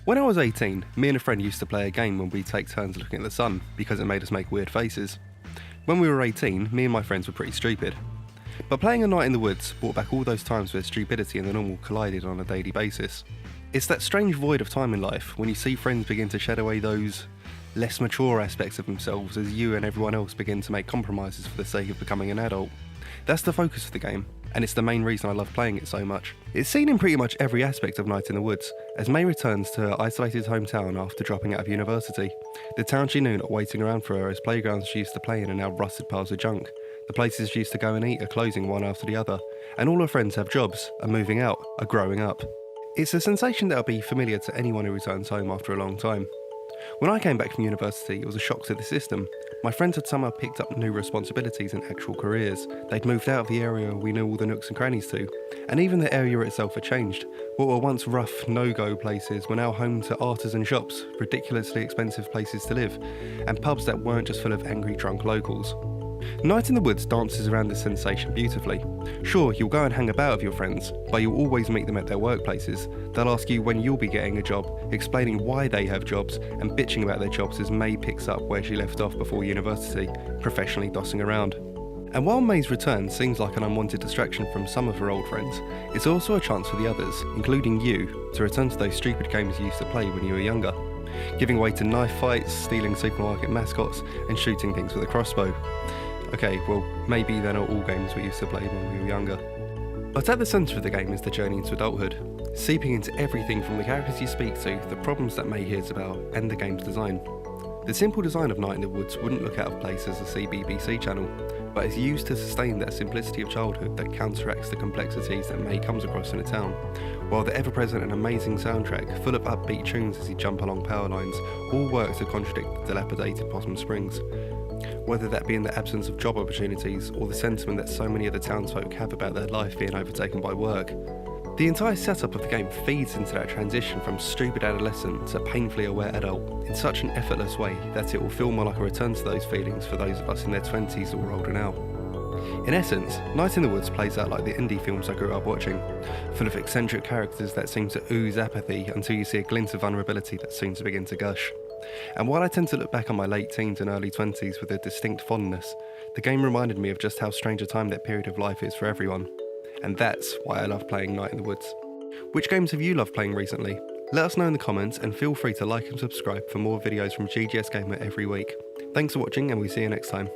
When I was 18, me and a friend used to play a game when we'd take turns looking at the sun because it made us make weird faces. When we were 18, me and my friends were pretty stupid. But playing a night in the woods brought back all those times where stupidity and the normal collided on a daily basis. It's that strange void of time in life when you see friends begin to shed away those less mature aspects of themselves as you and everyone else begin to make compromises for the sake of becoming an adult. That's the focus of the game, and it's the main reason I love playing it so much. It's seen in pretty much every aspect of Night in the Woods, as May returns to her isolated hometown after dropping out of university. The town she knew not waiting around for her as playgrounds she used to play in are now rusted piles of junk. The places she used to go and eat are closing one after the other, and all her friends have jobs, are moving out, are growing up. It's a sensation that will be familiar to anyone who returns home after a long time. When I came back from university, it was a shock to the system. My friends had somehow picked up new responsibilities and actual careers. They'd moved out of the area we knew all the nooks and crannies to, and even the area itself had changed. What were once rough, no-go places were now home to artisan shops, ridiculously expensive places to live, and pubs that weren't just full of angry drunk locals. Night in the Woods dances around this sensation beautifully. Sure, you'll go and hang about with your friends, but you'll always meet them at their workplaces. They'll ask you when you'll be getting a job, explaining why they have jobs, and bitching about their jobs as May picks up where she left off before university, professionally dossing around. And while May's return seems like an unwanted distraction from some of her old friends, it's also a chance for the others, including you, to return to those stupid games you used to play when you were younger. Giving way to knife fights, stealing supermarket mascots, and shooting things with a crossbow. Okay, well, maybe they're not all games we used to play when we were younger. But at the centre of the game is the journey into adulthood, seeping into everything from the characters you speak to, the problems that May hears about, and the game's design. The simple design of Night in the Woods wouldn't look out of place as a CBBC channel, but is used to sustain that simplicity of childhood that counteracts the complexities that May comes across in a town, while the ever-present and amazing soundtrack, full of upbeat tunes as you jump along power lines, all work to contradict the dilapidated Possum Springs. Whether that be in the absence of job opportunities or the sentiment that so many of the townsfolk have about their life being overtaken by work. The entire setup of the game feeds into that transition from stupid adolescent to painfully aware adult in such an effortless way that it will feel more like a return to those feelings for those of us in their 20s or older now. In essence, Night in the Woods plays out like the indie films I grew up watching, full of eccentric characters that seem to ooze apathy until you see a glint of vulnerability that seems to begin to gush. And while I tend to look back on my late teens and early 20s with a distinct fondness, the game reminded me of just how strange a time that period of life is for everyone. And that's why I love playing Night in the Woods. Which games have you loved playing recently? Let us know in the comments and feel free to like and subscribe for more videos from GGS Gamer every week. Thanks for watching and we'll see you next time.